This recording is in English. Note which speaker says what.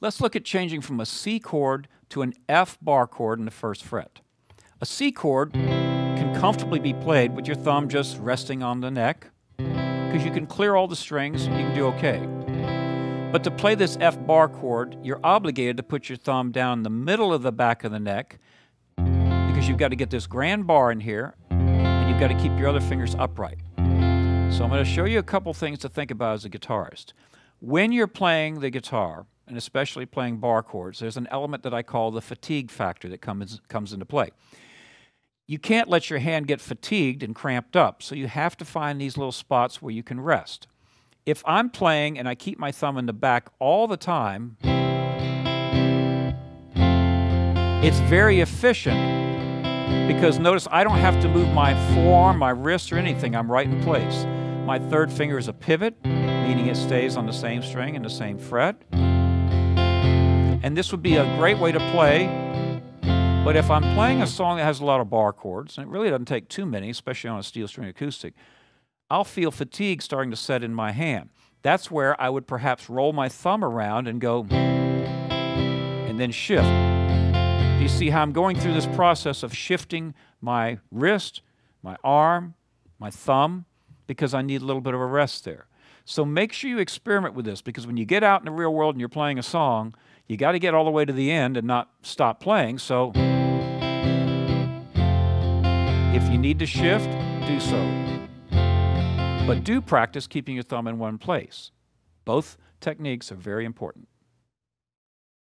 Speaker 1: Let's look at changing from a C chord to an F bar chord in the first fret. A C chord can comfortably be played with your thumb just resting on the neck, because you can clear all the strings and you can do okay. But to play this F bar chord, you're obligated to put your thumb down the middle of the back of the neck, because you've got to get this grand bar in here, and you've got to keep your other fingers upright. So I'm going to show you a couple things to think about as a guitarist. When you're playing the guitar, and especially playing bar chords, there's an element that I call the fatigue factor that comes into play. You can't let your hand get fatigued and cramped up, so you have to find these little spots where you can rest. If I'm playing and I keep my thumb in the back all the time, it's very efficient, because notice I don't have to move my forearm, my wrist, or anything. I'm right in place. My third finger is a pivot, meaning it stays on the same string and the same fret. And this would be a great way to play. But if I'm playing a song that has a lot of bar chords, and it really doesn't take too many, especially on a steel string acoustic, I'll feel fatigue starting to set in my hand. That's where I would perhaps roll my thumb around and go, and then shift. Do you see how I'm going through this process of shifting my wrist, my arm, my thumb, because I need a little bit of a rest there. So make sure you experiment with this, because when you get out in the real world and you're playing a song, you got to get all the way to the end and not stop playing. So if you need to shift, do so. But do practice keeping your thumb in one place. Both techniques are very important.